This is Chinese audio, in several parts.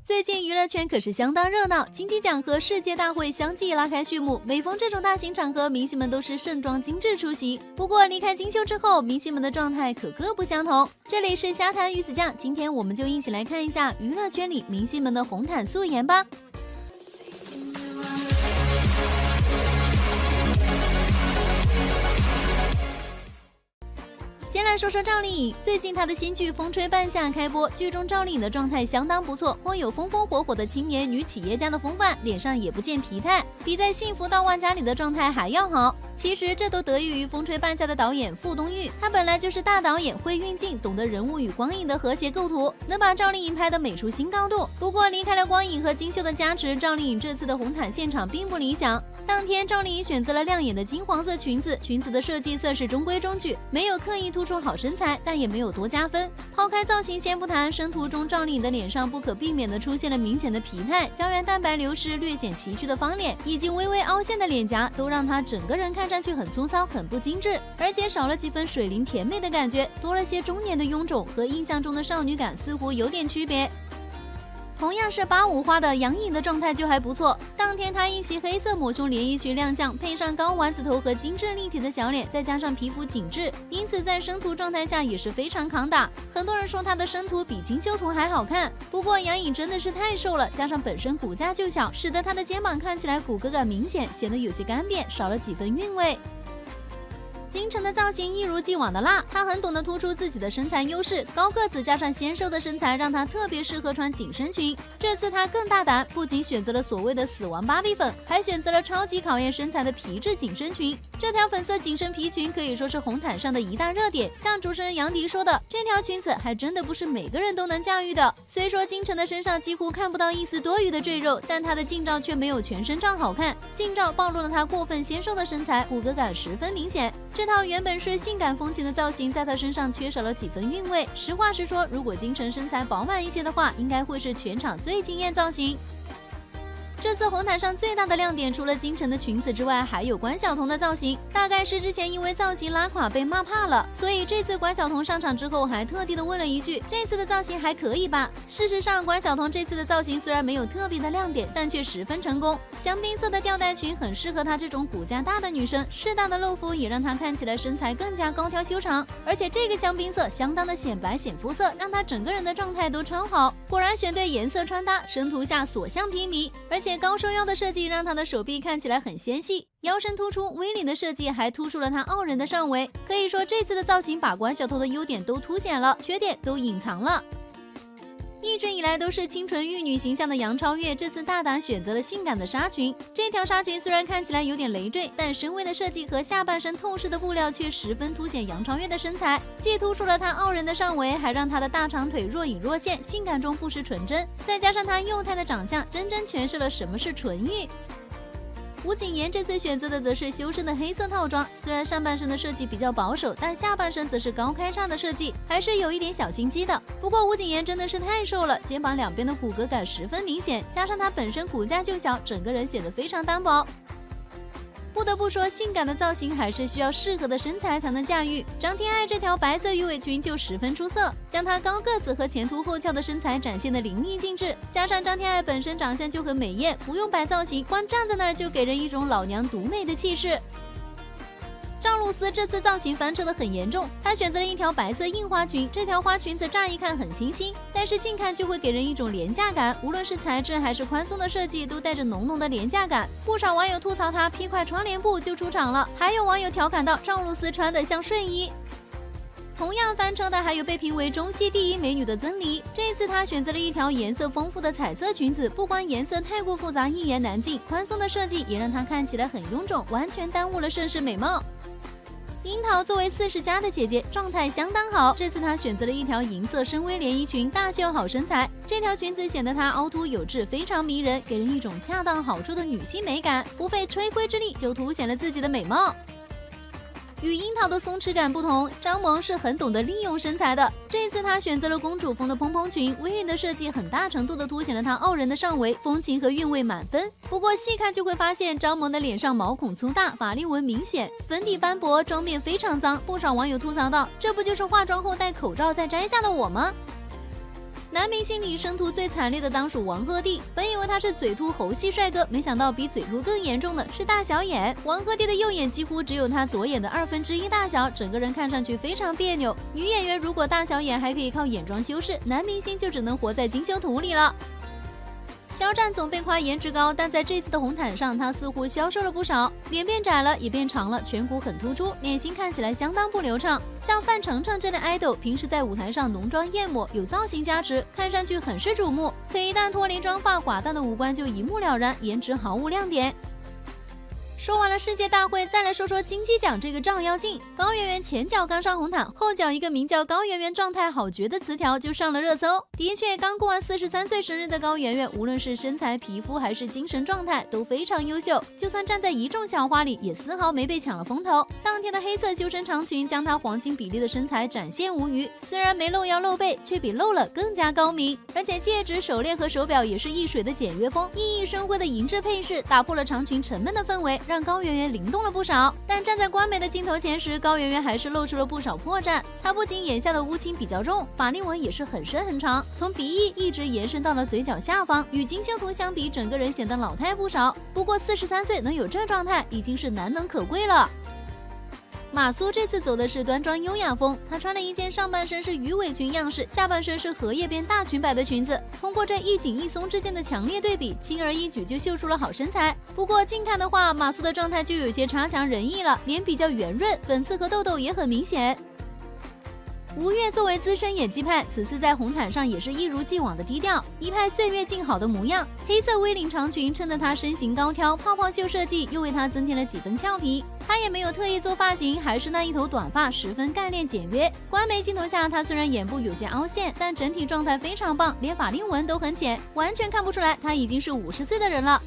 最近娱乐圈可是相当热闹，金鸡奖和世界大会相继拉开序幕。每逢这种大型场合，明星们都是盛装精致出席。不过离开金秀之后，明星们的状态可各不相同。这里是瞎谈鱼子酱，今天我们就一起来看一下娱乐圈里明星们的红毯素颜吧。先来说说赵丽颖，最近她的新剧《风吹半夏》开播，剧中赵丽颖的状态相当不错，颇有风风火火的青年女企业家的风范，脸上也不见疲态，比在《幸福到万家》里的状态还要好。其实这都得益于《风吹半夏》的导演傅东玉，他本来就是大导演，会运镜，懂得人物与光影的和谐构图，能把赵丽颖拍得美出新高度。不过离开了光影和金秀的加持，赵丽颖这次的红毯现场并不理想。当天赵丽颖选择了亮眼的金黄色裙子，裙子的设计算是中规中矩，没有刻意突出好身材，但也没有多加分。抛开造型先不谈，生图中赵丽颖的脸上不可避免地出现了明显的疲态，胶原蛋白流失，略显崎岖的方脸，以及微微凹陷的脸颊，都让她整个人看上去很粗糙，很不精致，而且少了几分水灵甜美的感觉，多了些中年的臃肿，和印象中的少女感似乎有点区别。同样是85花的杨颖的状态就还不错，当天她一袭黑色抹胸连衣裙亮相，配上高丸子头和精致立体的小脸，再加上皮肤紧致，因此在生图状态下也是非常抗打。很多人说她的生图比金秀图还好看，不过杨颖真的是太瘦了，加上本身骨架就小，使得她的肩膀看起来骨骼感明显，显得有些干瘪，少了几分韵味。金晨的造型一如既往的辣，她很懂得突出自己的身材优势，高个子加上纤瘦的身材，让她特别适合穿紧身裙。这次她更大胆，不仅选择了所谓的死亡芭比粉，还选择了超级考验身材的皮质紧身裙。这条粉色紧身皮裙可以说是红毯上的一大热点。像主持人杨迪说的，这条裙子还真的不是每个人都能驾驭的。虽说金晨的身上几乎看不到一丝多余的赘肉，但她的近照却没有全身照好看，近照暴露了她过分纤瘦的身材，骨骼感十分明显。这套原本是性感风情的造型，在她身上缺少了几分韵味。实话实说，如果金晨身材饱满一些的话，应该会是全场最惊艳造型。这次红毯上最大的亮点，除了金晨的裙子之外，还有关晓彤的造型。大概是之前因为造型拉垮被骂怕了，所以这次关晓彤上场之后，还特地的问了一句：“这次的造型还可以吧？”事实上，关晓彤这次的造型虽然没有特别的亮点，但却十分成功。香槟色的吊带裙很适合她这种骨架大的女生，适当的露肤也让她看起来身材更加高挑修长。而且这个香槟色相当的显白显肤色，让她整个人的状态都超好。果然选对颜色穿搭，生图下所向披靡，而且高收腰的设计让她的手臂看起来很纤细，腰身突出，V领的设计还突出了她傲人的上围。可以说这次的造型把关晓彤的优点都凸显了，缺点都隐藏了。一直以来都是清纯玉女形象的杨超越，这次大胆选择了性感的纱裙。这条纱裙虽然看起来有点累赘，但深 V 的设计和下半身透视的布料却十分凸显杨超越的身材，既突出了她傲人的上围，还让她的大长腿若隐若现，性感中不失纯真。再加上她幼态的长相，真正诠释了什么是纯欲。吴谨言这次选择的则是修身的黑色套装，虽然上半身的设计比较保守，但下半身则是高开叉的设计，还是有一点小心机的。不过吴谨言真的是太瘦了，肩膀两边的骨骼感十分明显，加上她本身骨架就小，整个人显得非常单薄。不得不说，性感的造型还是需要适合的身材才能驾驭。张天爱这条白色鱼尾裙就十分出色，将她高个子和前凸后翘的身材展现得淋漓尽致。加上张天爱本身长相就很美艳，不用摆造型，光站在那儿就给人一种老娘独美的气势。赵露思这次造型翻车的很严重，她选择了一条白色印花裙，这条花裙子乍一看很清新，但是近看就会给人一种廉价感，无论是材质还是宽松的设计，都带着浓浓的廉价感。不少网友吐槽她披块窗帘布就出场了，还有网友调侃到赵露思穿得像睡衣。同样翻车的还有被评为中戏第一美女的曾黎，这次她选择了一条颜色丰富的彩色裙子，不光颜色太过复杂一言难尽，宽松的设计也让她看起来很臃肿，完全耽误了盛世美貌。樱桃作为40+的姐姐，状态相当好。这次她选择了一条银色深 V 连衣裙，大秀好身材。这条裙子显得她凹凸有致，非常迷人，给人一种恰到好处的女性美感，不费吹灰之力就凸显了自己的美貌。与樱桃的松弛感不同，张萌是很懂得利用身材的。这次她选择了公主风的蓬蓬裙，V领的设计很大程度的凸显了她傲人的上围，风情和韵味满分。不过细看就会发现，张萌的脸上毛孔粗大，法令纹明显，粉底斑驳，妆面非常脏。不少网友吐槽道：“这不就是化妆后戴口罩再摘下的我吗？”男明星里生图最惨烈的当属王鹤棣，本以为他是嘴秃猴系帅哥，没想到比嘴秃更严重的是大小眼。王鹤棣的右眼几乎只有他左眼的1/2大小，整个人看上去非常别扭。女演员如果大小眼还可以靠眼妆修饰，男明星就只能活在金修图里了。肖战总被夸颜值高，但在这次的红毯上，他似乎消瘦了不少，脸变窄了，也变长了，颧骨很突出，脸型看起来相当不流畅。像范丞丞这类 idol， 平时在舞台上浓妆艳抹，有造型加持，看上去很是瞩目。可一旦脱离妆发，寡淡的五官就一目了然，颜值毫无亮点。说完了世界大会，再来说说金鸡奖这个照妖镜。高圆圆前脚刚上红毯，后脚一个名叫高圆圆状态好绝的词条就上了热搜。的确，刚过完43岁生日的高圆圆，无论是身材、皮肤还是精神状态都非常优秀，就算站在一众小花里，也丝毫没被抢了风头。当天的黑色修身长裙将她黄金比例的身材展现无余，虽然没露腰露背，却比露了更加高明。而且戒指、手链和手表也是一水的简约风，熠熠生辉的银质配饰打破了长裙沉闷的氛围，让高圆圆灵动了不少。但站在官媒的镜头前时，高圆圆还是露出了不少破绽。她不仅眼下的乌青比较重，法令纹也是很深很长，从鼻翼一直延伸到了嘴角下方，与金修图相比，整个人显得老态不少。不过43岁能有这状态，已经是难能可贵了。马苏这次走的是端庄优雅风，她穿了一件上半身是鱼尾裙样式，下半身是荷叶边大裙摆的裙子。通过这一紧一松之间的强烈对比，轻而易举就秀出了好身材。不过近看的话，马苏的状态就有些差强人意了，脸比较圆润，粉刺和痘痘也很明显。吴越作为资深演技派，此次在红毯上也是一如既往的低调，一派岁月静好的模样。黑色 V 领长裙衬得她身形高挑，泡泡袖设计又为她增添了几分俏皮。她也没有特意做发型，还是那一头短发，十分干练简约。官媒镜头下，她虽然眼部有些凹陷，但整体状态非常棒，连法令纹都很浅，完全看不出来她已经是50岁的人了。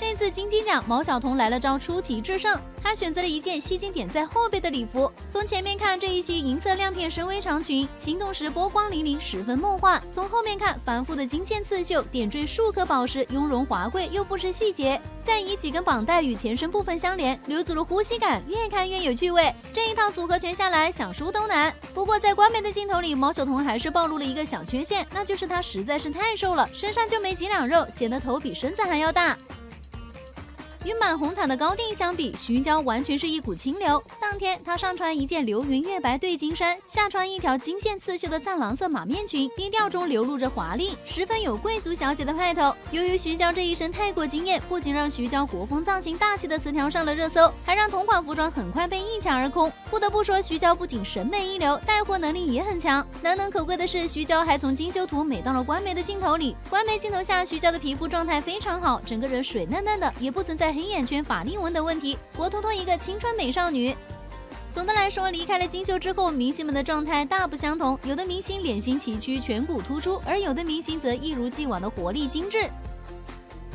这次金鸡奖，毛晓彤来了招出奇制胜，她选择了一件吸睛点在后背的礼服。从前面看，这一袭银色亮片深 V 长裙，行动时波光粼粼，十分梦幻；从后面看，繁复的金线刺绣，点缀数颗宝石，雍容华贵又不失细节。再以几根绑带与前身部分相连，留足了呼吸感，越看越有趣味。这一套组合拳下来，想输都难。不过在官媒的镜头里，毛晓彤还是暴露了一个小缺陷，那就是她实在是太瘦了，身上就没几两肉，显得头比身子还要大。与满红毯的高定相比，徐娇完全是一股清流。当天，她上穿一件流云月白对金衫，下穿一条金线刺绣的藏蓝色马面裙，低调中流露着华丽，十分有贵族小姐的派头。由于徐娇这一身太过惊艳，不仅让徐娇国风造型大气的词条上了热搜，还让同款服装很快被一抢而空。不得不说，徐娇不仅审美一流，带货能力也很强。难能可贵的是，徐娇还从金修图美到了官媒的镜头里。官媒镜头下，徐娇的皮肤状态非常好，整个人水嫩嫩的，也不存在黑眼圈、法令纹等问题，活脱脱一个青春美少女。总的来说，离开了金秀之后，明星们的状态大不相同，有的明星脸型崎岖，颧骨突出，而有的明星则一如既往的活力精致。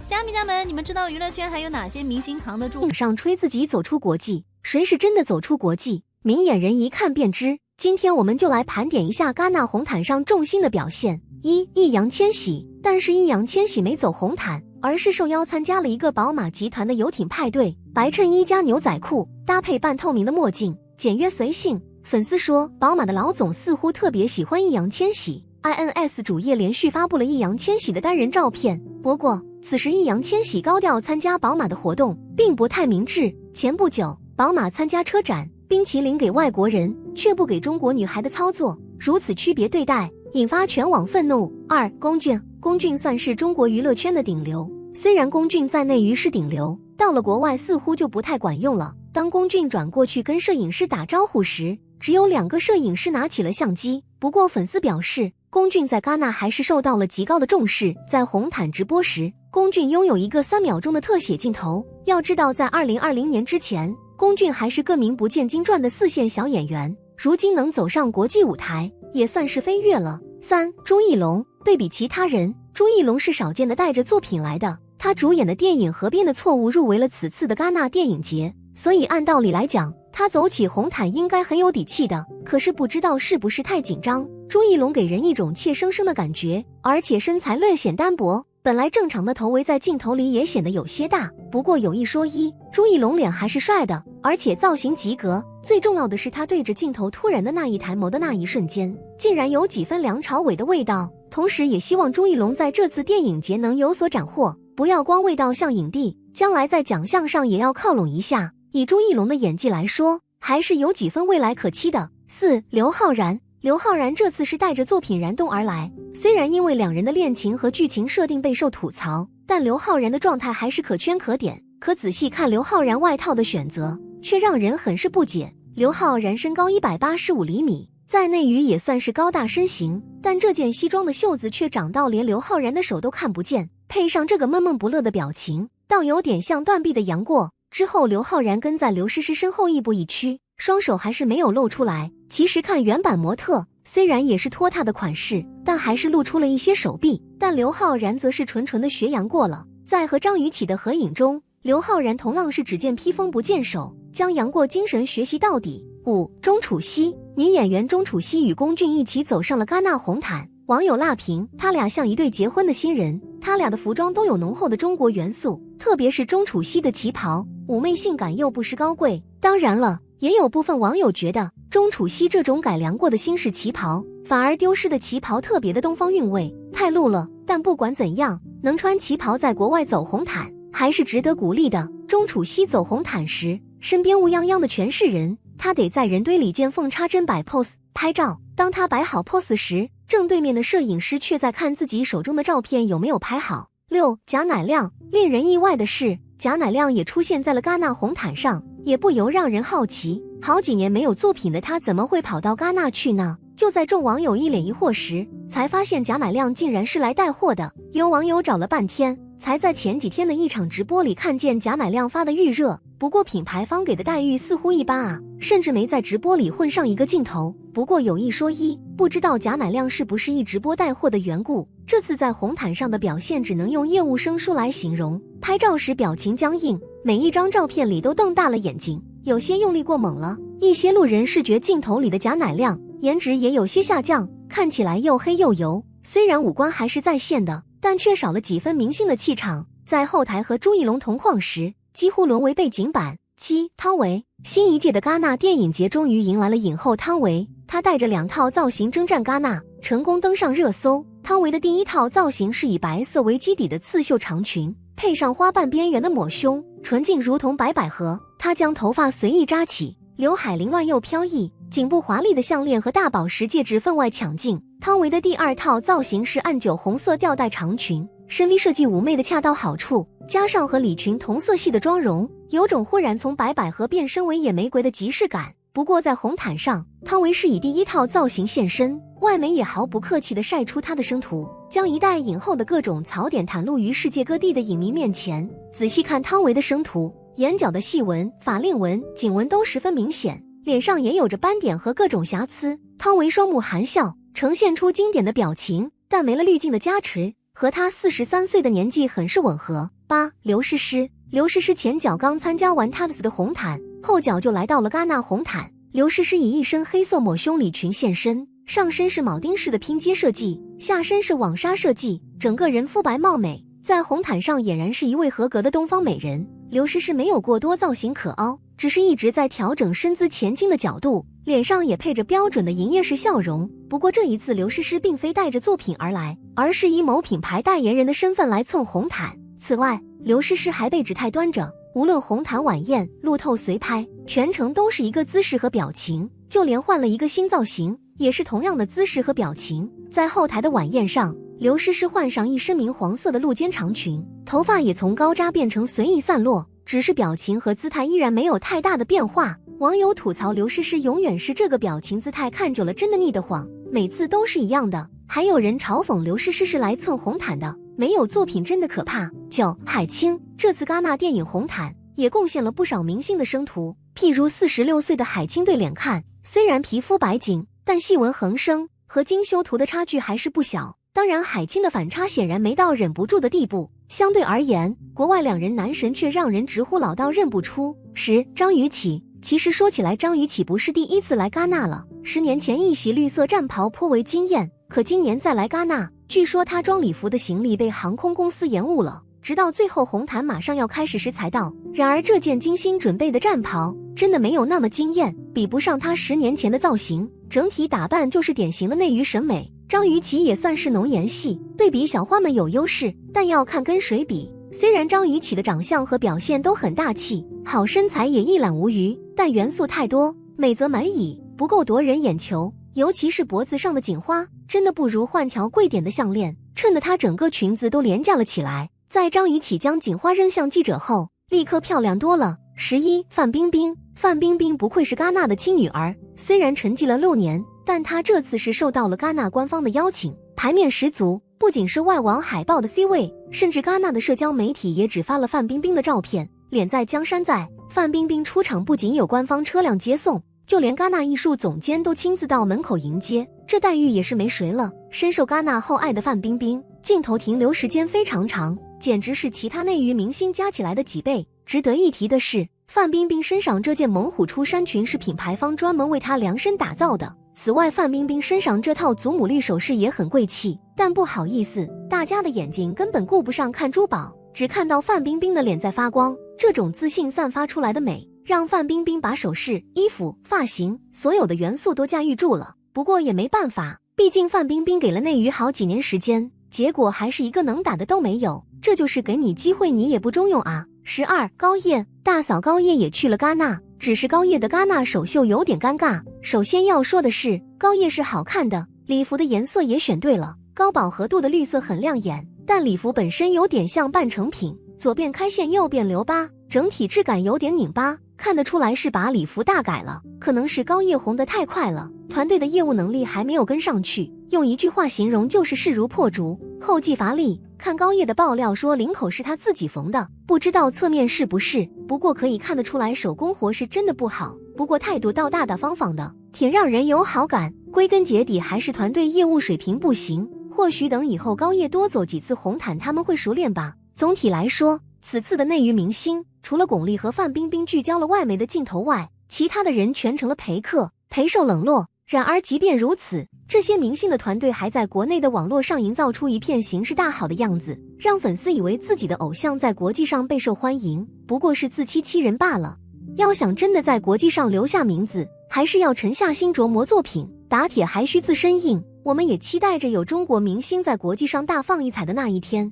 虾米家们，你们知道娱乐圈还有哪些明星扛得住？上吹自己走出国际，谁是真的走出国际？明眼人一看便知。今天我们就来盘点一下戛纳红毯上众星的表现。1. 易烊千玺，但是易烊千玺没走红毯，而是受邀参加了一个宝马集团的游艇派对，白衬衣加牛仔裤，搭配半透明的墨镜，简约随性。粉丝说，宝马的老总似乎特别喜欢易烊千玺。INS 主页连续发布了易烊千玺的单人照片，不过此时易烊千玺高调参加宝马的活动，并不太明智。前不久，宝马参加车展，冰淇淋给外国人，却不给中国女孩的操作，如此区别对待，引发全网愤怒。2. 龚俊算是中国娱乐圈的顶流，虽然龚俊在内娱是顶流，到了国外似乎就不太管用了。当龚俊转过去跟摄影师打招呼时，只有2个摄影师拿起了相机。不过粉丝表示，龚俊在戛纳还是受到了极高的重视。在红毯直播时，龚俊拥有一个3秒钟的特写镜头。要知道，在2020年之前，龚俊还是个名不见经传的4线小演员，如今能走上国际舞台，也算是飞跃了。3. 朱一龙，对比其他人，朱一龙是少见的带着作品来的。他主演的电影《河边的错误》入围了此次的戛纳电影节，所以按道理来讲，他走起红毯应该很有底气的。可是不知道是不是太紧张，朱一龙给人一种怯生生的感觉，而且身材略显单薄，本来正常的头围在镜头里也显得有些大。不过有一说一，朱一龙脸还是帅的，而且造型及格。最重要的是他对着镜头突然的那一抬眸的那一瞬间，竟然有几分梁朝伟的味道。同时也希望朱一龙在这次电影节能有所斩获，不要光味道像影帝，将来在奖项上也要靠拢一下。以朱一龙的演技来说，还是有几分未来可期的。4. 刘昊然。刘昊然这次是带着作品燃动而来，虽然因为两人的恋情和剧情设定备受吐槽，但刘昊然的状态还是可圈可点。可仔细看刘昊然外套的选择，却让人很是不解。刘昊然身高185厘米，在内娱也算是高大身形，但这件西装的袖子却长到连刘昊然的手都看不见，配上这个闷闷不乐的表情，倒有点像断臂的杨过。之后刘昊然跟在刘诗诗身后亦步亦趋，双手还是没有露出来。其实看原版模特，虽然也是拖沓的款式，但还是露出了一些手臂，但刘昊然则是纯纯的学杨过了。在和张雨绮的合影中，刘昊然同样是只见披风不见手，将杨过精神学习到底。5. 钟楚曦。女演员钟楚曦与龚俊一起走上了戛纳红毯，网友辣评他俩像一对结婚的新人，他俩的服装都有浓厚的中国元素，特别是钟楚曦的旗袍，妩媚性感又不失高贵。当然了，也有部分网友觉得钟楚曦这种改良过的新式旗袍，反而丢失的旗袍特别的东方韵味，太露了。但不管怎样，能穿旗袍在国外走红毯，还是值得鼓励的。钟楚曦走红毯时，身边乌泱泱的全是人，她得在人堆里见缝插针摆 pose 拍照。当她摆好 pose 时，正对面的摄影师却在看自己手中的照片有没有拍好。6. 贾乃亮。令人意外的是，贾乃亮也出现在了戛纳红毯上，也不由让人好奇，好几年没有作品的他怎么会跑到戛纳去呢？就在众网友一脸疑惑时，才发现贾乃亮竟然是来带货的。有网友找了半天，才在前几天的一场直播里看见贾乃亮发的预热，不过品牌方给的待遇似乎一般啊，甚至没在直播里混上一个镜头。不过有一说一，不知道贾乃亮是不是一直播带货的缘故，这次在红毯上的表现只能用业务生疏来形容。拍照时表情僵硬，每一张照片里都瞪大了眼睛，有些用力过猛了。一些路人视觉镜头里的贾乃亮颜值也有些下降，看起来又黑又油，虽然五官还是在线的，但却少了几分明星的气场。在后台和朱一龙同框时，几乎沦为背景板。7. 汤唯。新一届的戛纳电影节终于迎来了影后汤唯，她带着2套造型征战戛纳，成功登上热搜。汤唯的第一套造型是以白色为基底的刺绣长裙，配上花瓣边缘的抹胸，纯净如同白百合。她将头发随意扎起，刘海凌乱又飘逸，颈部华丽的项链和大宝石戒指分外抢镜。汤唯的第2套造型是暗酒红色吊带长裙，深 V 设计妩媚的恰到好处，加上和礼裙同色系的妆容，有种忽然从白百合变身为野玫瑰的即视感。不过在红毯上，汤唯是以第1套造型现身，外媒也毫不客气地晒出她的生图，将一代影后的各种槽点袒露于世界各地的影迷面前。仔细看汤唯的生图，眼角的细纹、法令纹、颈纹都十分明显，脸上也有着斑点和各种瑕疵。汤唯双目含笑，呈现出经典的表情，但没了滤镜的加持，和她43岁的年纪很是吻合。8. 刘诗诗。刘诗诗前脚刚参加完 TADS 的红毯，后脚就来到了戛纳红毯。刘诗诗以一身黑色抹胸礼裙现身，上身是铆钉式的拼接设计，下身是网纱设计，整个人肤白貌美，在红毯上俨然是一位合格的东方美人。刘诗诗没有过多造型可凹，只是一直在调整身姿前倾的角度，脸上也配着标准的营业式笑容。不过这一次刘诗诗并非带着作品而来，而是以某品牌代言人的身份来蹭红毯。此外，刘诗诗还被指态端着，无论红毯晚宴、路透随拍，全程都是一个姿势和表情，就连换了一个新造型，也是同样的姿势和表情。在后台的晚宴上，刘诗诗换上一身明黄色的露肩长裙，头发也从高扎变成随意散落，只是表情和姿态依然没有太大的变化。网友吐槽刘诗诗永远是这个表情姿态，看久了真的腻得慌，每次都是一样的。还有人嘲讽刘诗诗是来蹭红毯的，没有作品真的可怕。9. 海清。这次戛纳电影红毯也贡献了不少明星的生图，譬如46岁的海清对脸看，虽然皮肤白净，但细纹横生，和精修图的差距还是不小。当然海清的反差显然没到忍不住的地步，相对而言，国外两人男神却让人直呼老到认不出。10. 张雨绮。其实说起来，张雨绮不是第一次来戛纳了，10年前一袭绿色战袍颇为惊艳，可今年再来戛纳，据说她装礼服的行李被航空公司延误了，直到最后红毯马上要开始时才到。然而这件精心准备的战袍真的没有那么惊艳，比不上她10年前的造型，整体打扮就是典型的内娱审美。张雨绮也算是浓颜系，对比小花们有优势，但要看跟谁比。虽然张雨绮的长相和表现都很大气，好身材也一览无余，但元素太多，美则满矣，不够夺人眼球。尤其是脖子上的锦花，真的不如换条贵点的项链，衬得她整个裙子都廉价了起来。在张雨绮将锦花扔向记者后，立刻漂亮多了。11. 范冰冰。范冰冰不愧是戛纳的亲女儿，虽然沉寂了6年，但她这次是受到了戛纳官方的邀请，排面十足。不仅是外网海报的 C 位，甚至戛纳的社交媒体也只发了范冰冰的照片。脸在江山在，范冰冰出场不仅有官方车辆接送，就连戛纳艺术总监都亲自到门口迎接，这待遇也是没谁了。深受戛纳厚爱的范冰冰，镜头停留时间非常长，简直是其他内娱明星加起来的几倍。值得一提的是，范冰冰身上这件猛虎出山裙是品牌方专门为她量身打造的。此外，范冰冰身上这套祖母绿首饰也很贵气，但不好意思，大家的眼睛根本顾不上看珠宝，只看到范冰冰的脸在发光。这种自信散发出来的美，让范冰冰把首饰、衣服、发型所有的元素都驾驭住了。不过也没办法，毕竟范冰冰给了内娱好几年时间，结果还是一个能打的都没有，这就是给你机会你也不中用啊。12. 高叶。大嫂高叶也去了戛纳，只是高叶的戛纳首秀有点尴尬。首先要说的是，高叶是好看的，礼服的颜色也选对了，高饱和度的绿色很亮眼，但礼服本身有点像半成品，左边开线右边留疤，整体质感有点拧巴，看得出来是把礼服大改了。可能是高叶红得太快了，团队的业务能力还没有跟上去，用一句话形容就是势如破竹，后继乏力。看高叶的爆料说领口是他自己缝的，不知道侧面是不是，不过可以看得出来手工活是真的不好，不过态度倒大大方方的，挺让人有好感。归根结底还是团队业务水平不行，或许等以后高叶多走几次红毯他们会熟练吧。总体来说，此次的内娱明星除了巩俐和范冰冰聚焦了外媒的镜头外，其他的人全成了陪客，陪受冷落。然而即便如此，这些明星的团队还在国内的网络上营造出一片形势大好的样子，让粉丝以为自己的偶像在国际上备受欢迎，不过是自欺欺人罢了。要想真的在国际上留下名字，还是要沉下心琢磨作品，打铁还需自身硬。我们也期待着有中国明星在国际上大放异彩的那一天。